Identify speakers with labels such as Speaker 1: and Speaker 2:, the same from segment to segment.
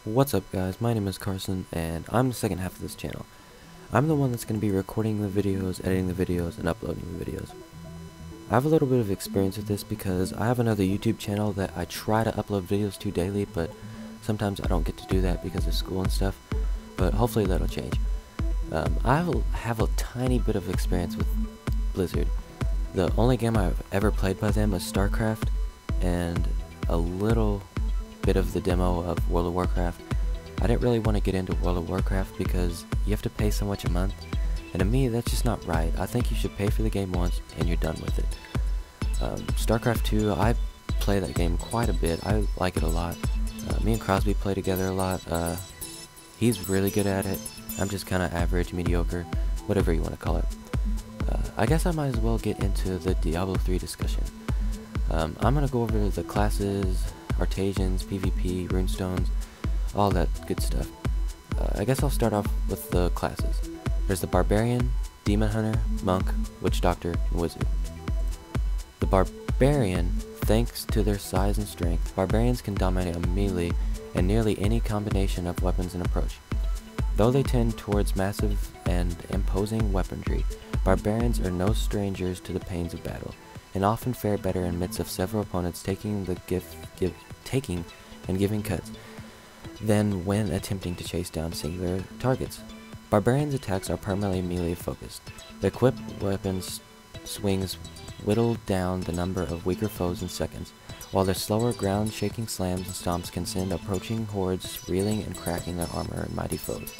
Speaker 1: What's up guys, my name is Carson and I'm the second half of this channel. I'm the one that's going to be recording the videos, editing the videos, and uploading the videos. I have a little bit of experience with this because I have another YouTube channel that I try to upload videos to daily, but sometimes I don't get to do that because of school and stuff, but hopefully that'll change. I have a tiny bit of experience with Blizzard. The only game I've ever played by them is StarCraft, and a little bit of the demo of World of Warcraft. I didn't really want to get into World of Warcraft because you have to pay so much a month, and to me that's just not right. I think you should pay for the game once and you're done with it. StarCraft 2, I play that game quite a bit. I like it a lot. Me and Crosby play together a lot. He's really good at it. I'm just kind of average, mediocre, whatever you want to call it. I guess I might as well get into the Diablo 3 discussion. I'm going to go over the classes, Artisans, PvP, Runestones, all that good stuff. I guess I'll start off with the classes. There's the Barbarian, Demon Hunter, Monk, Witch Doctor, and Wizard. The Barbarian, thanks to their size and strength, Barbarians can dominate a melee and nearly any combination of weapons and approach. Though they tend towards massive and imposing weaponry, Barbarians are no strangers to the pains of battle, and often fare better in midst of several opponents taking and giving cuts than when attempting to chase down singular targets. Barbarians' attacks are primarily melee focused. Their equipped weapons swings whittle down the number of weaker foes in seconds, while their slower ground-shaking slams and stomps can send approaching hordes reeling and cracking their armor and mighty foes.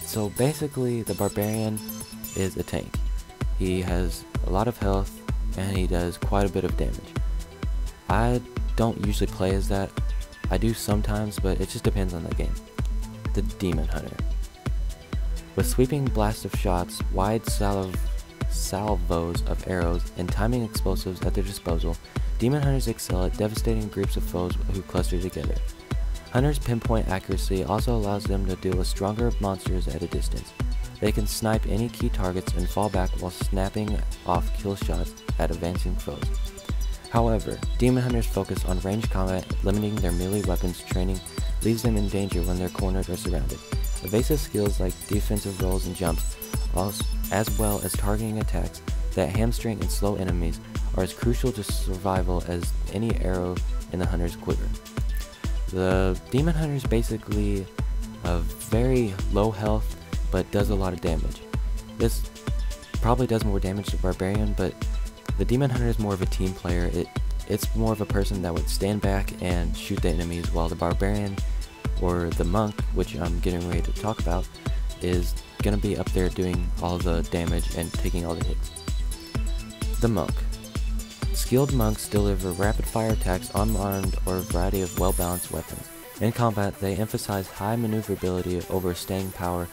Speaker 1: So basically the Barbarian is a tank. He has a lot of health and he does quite a bit of damage. I don't usually play as that. I do sometimes, but it just depends on the game. The Demon Hunter. With sweeping blasts of shots, wide salvos of arrows, and timing explosives at their disposal, Demon Hunters excel at devastating groups of foes who cluster together. Hunters' pinpoint accuracy also allows them to deal with stronger monsters at a distance. They can snipe any key targets and fall back while snapping off kill shots at advancing foes. However, Demon Hunters focus on ranged combat, limiting their melee weapons training leaves them in danger when they're cornered or surrounded. Evasive skills like defensive rolls and jumps, as well as targeting attacks that hamstring and slow enemies, are as crucial to survival as any arrow in the hunter's quiver. The Demon Hunter is basically a very low health, but does a lot of damage. This probably does more damage to Barbarian, but the Demon Hunter is more of a team player. It's more of a person that would stand back and shoot the enemies, while the Barbarian, or the Monk, which I'm getting ready to talk about, is going to be up there doing all the damage and taking all the hits. The Monk. Skilled monks deliver rapid-fire attacks unarmed or a variety of well-balanced weapons. In combat, they emphasize high maneuverability over staying power,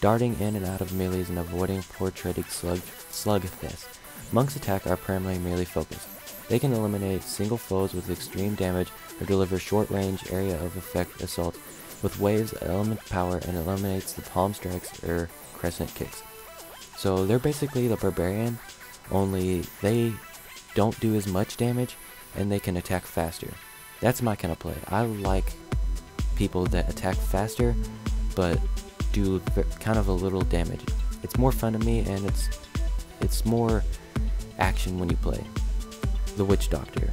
Speaker 1: darting in and out of melees and avoiding portrayed slugfests. Monks' attack are primarily melee focused. They can eliminate single foes with extreme damage or deliver short-range area of effect assault with waves of element power and eliminates the palm strikes or crescent kicks. So they're basically the Barbarian, only they don't do as much damage and they can attack faster. That's my kind of play. I like people that attack faster but do kind of a little damage. It's more fun to me, and it's more action when you play. The Witch Doctor.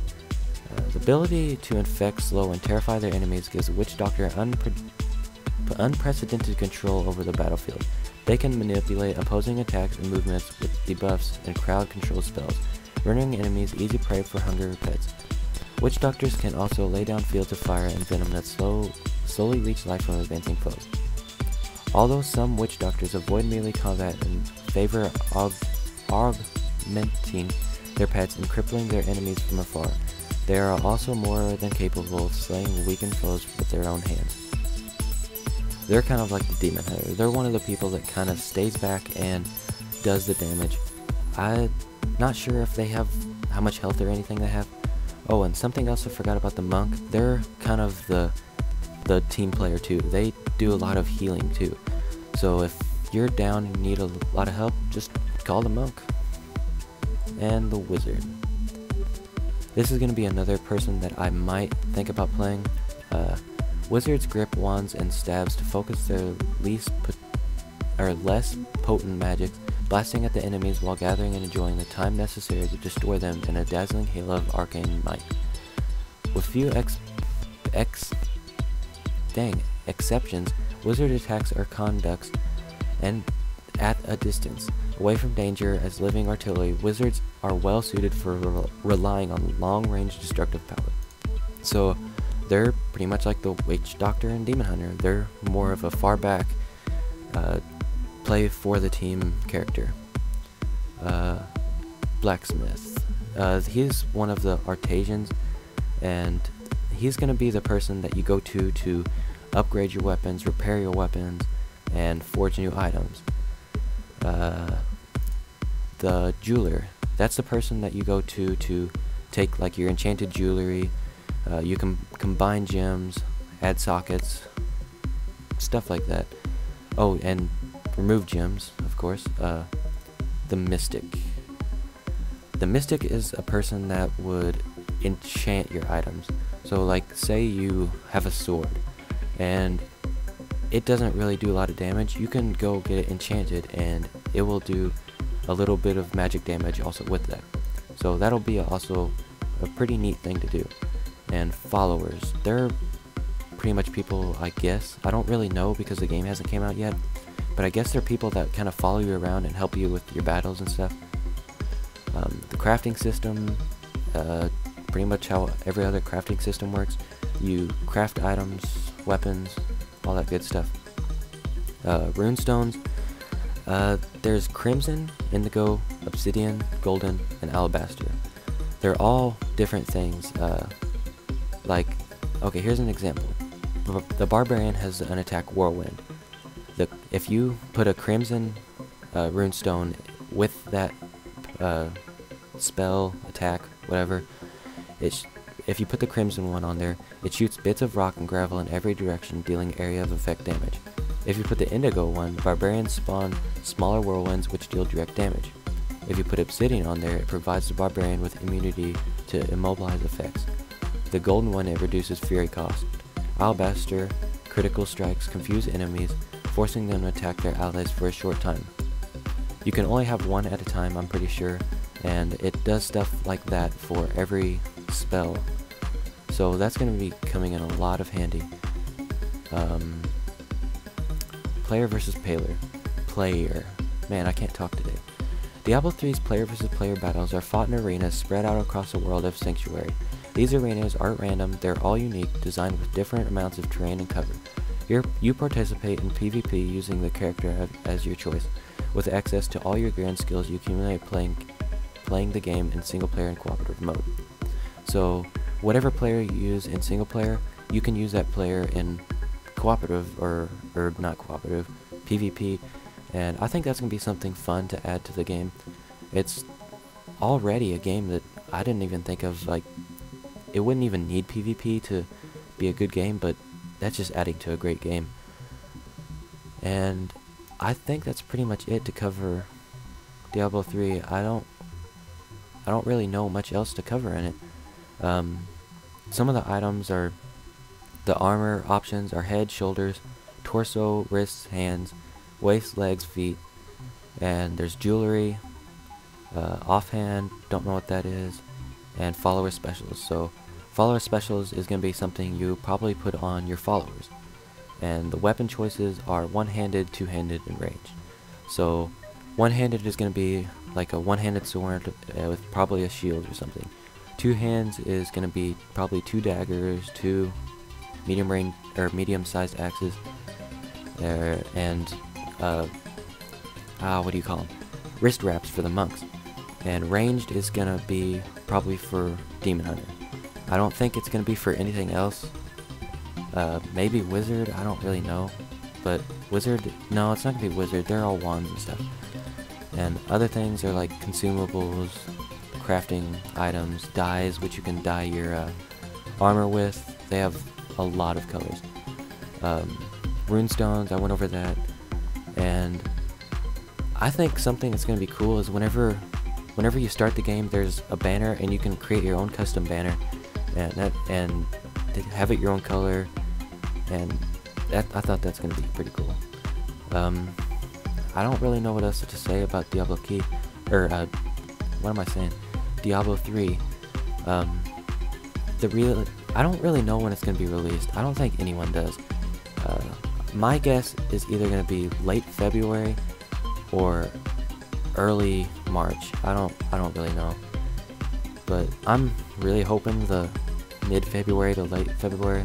Speaker 1: The ability to infect, slow, and terrify their enemies gives the Witch Doctor unprecedented control over the battlefield. They can manipulate opposing attacks and movements with debuffs and crowd control spells, rendering enemies easy prey for hungry pets. Witch Doctors can also lay down fields of fire and venom that slowly leech life from advancing foes. Although some Witch Doctors avoid melee combat in favor of augmenting their pets and crippling their enemies from afar, they are also more than capable of slaying weakened foes with their own hands. They're kind of like the Demon Hunter. They're one of the people that kind of stays back and does the damage. I'm not sure if they have how much health or anything they have. Oh, and something else I forgot about the Monk. They're kind of the team player too. They do a lot of healing too. So if you're down and need a lot of help, just call the Monk. And the Wizard. This is going to be another person that I might think about playing. Wizards grip wands and stabs to focus their less potent magic, blasting at the enemies while gathering and enjoying the time necessary to destroy them in a dazzling halo of arcane might. With few exceptions, wizard attacks are conducts and at a distance, away from danger as living artillery. Wizards are well suited for relying on long-range destructive power. So they're pretty much like the Witch Doctor and Demon Hunter. They're more of a far back play for the team character. Blacksmith. He's one of the artisans, and he's going to be the person that you go to upgrade your weapons, repair your weapons, and forge new items. The jeweler. That's the person that you go to take like your enchanted jewelry. You can combine gems, add sockets, stuff like that. Oh, and remove gems, of course. The mystic. The mystic is a person that would enchant your items. So like, say you have a sword and it doesn't really do a lot of damage, you can go get it enchanted and it will do a little bit of magic damage also with that. So that'll be also a pretty neat thing to do. And followers, they're pretty much people, I guess. I don't really know because the game hasn't came out yet, but I guess they're people that kind of follow you around and help you with your battles and stuff. The crafting system, pretty much how every other crafting system works. You craft items, weapons, all that good stuff. Runestones, there's Crimson, Indigo, Obsidian, Golden, and Alabaster. They're all different things. Like, okay, here's an example. The Barbarian has an attack Whirlwind. If you put a Crimson Runestone with that spell, attack, whatever, if you put the Crimson one on there, it shoots bits of rock and gravel in every direction, dealing area of effect damage. If you put the Indigo one, the Barbarians spawn smaller whirlwinds which deal direct damage. If you put Obsidian on there, it provides the Barbarian with immunity to immobilize effects. The Golden one, it reduces fury cost. Alabaster, critical strikes confuse enemies, forcing them to attack their allies for a short time. You can only have one at a time, I'm pretty sure, and it does stuff like that for every spell. So that's going to be coming in a lot of handy. Player versus player. Man, I can't talk today. Diablo 3's player versus player battles are fought in arenas spread out across the world of Sanctuary. These arenas aren't random, they're all unique, designed with different amounts of terrain and cover. You participate in PvP using the character as your choice, with access to all your gear and skills you accumulate playing the game in single player and cooperative mode. So whatever player you use in single player, you can use that player in cooperative or not cooperative, PvP, and I think that's going to be something fun to add to the game. It's already a game that I didn't even think of, like, it wouldn't even need PvP to be a good game, but that's just adding to a great game. And I think that's pretty much it to cover Diablo 3. I don't really know much else to cover in it. Some of the items are, the armor options are head, shoulders, torso, wrists, hands, waist, legs, feet, and there's jewelry, offhand, don't know what that is, and follower specials. So follower specials is going to be something you probably put on your followers. And the weapon choices are one-handed, two-handed, and range. So one-handed is going to be like a one-handed sword with probably a shield or something. Two hands is going to be probably two daggers, two medium range or medium-sized axes, and what do you call them? Wrist wraps for the monks. And ranged is gonna be probably for Demon Hunter. I don't think it's gonna be for anything else. Maybe Wizard, I don't really know. But Wizard, no, it's not gonna be Wizard, they're all wands and stuff. And other things are like consumables, crafting items, dyes, which you can dye your armor with. They have a lot of colors. Runestones, I went over that. And I think something that's going to be cool is whenever you start the game, there's a banner and you can create your own custom banner, and have it your own color, and I thought that's gonna be pretty cool. I don't really know what else to say about Diablo Key, or what am I saying? Diablo 3. I don't really know when it's gonna be released. I don't think anyone does. My guess is either gonna be late February or early March. I don't really know, but I'm really hoping the mid-February to late February.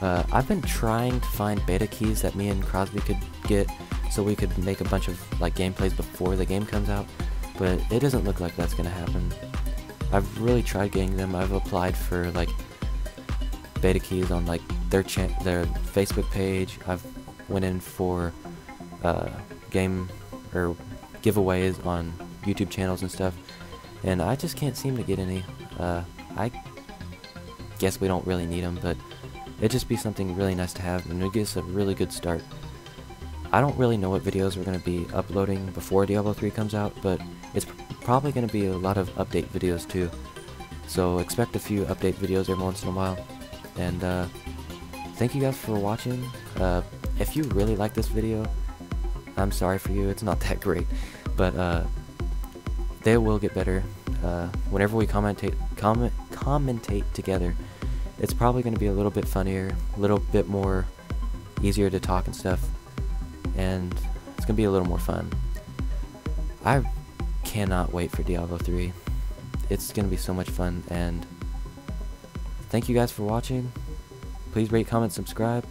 Speaker 1: I've been trying to find beta keys that me and Crosby could get, so we could make a bunch of like gameplays before the game comes out, but it doesn't look like that's gonna happen. I've really tried getting them. I've applied for like beta keys on like their Facebook page. I've went in for game or giveaways on YouTube channels and stuff, and I just can't seem to get any. I guess we don't really need them, but it'd just be something really nice to have, and it gives us a really good start. I don't really know what videos we're going to be uploading before Diablo 3 comes out, but it's probably going to be a lot of update videos too. So expect a few update videos every once in a while. And thank you guys for watching. If you really like this video, I'm sorry for you. It's not that great, but they will get better. Whenever we commentate together, it's probably going to be a little bit funnier, a little bit more easier to talk and stuff, and it's going to be a little more fun. I cannot wait for Diablo 3. It's going to be so much fun, and thank you guys for watching. Please rate, comment, subscribe,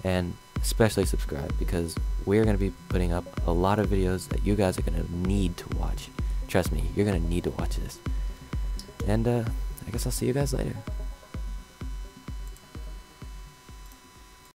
Speaker 1: and especially subscribe, because we're going to be putting up a lot of videos that you guys are going to need to watch. Trust me, you're going to need to watch this. And I guess I'll see you guys later.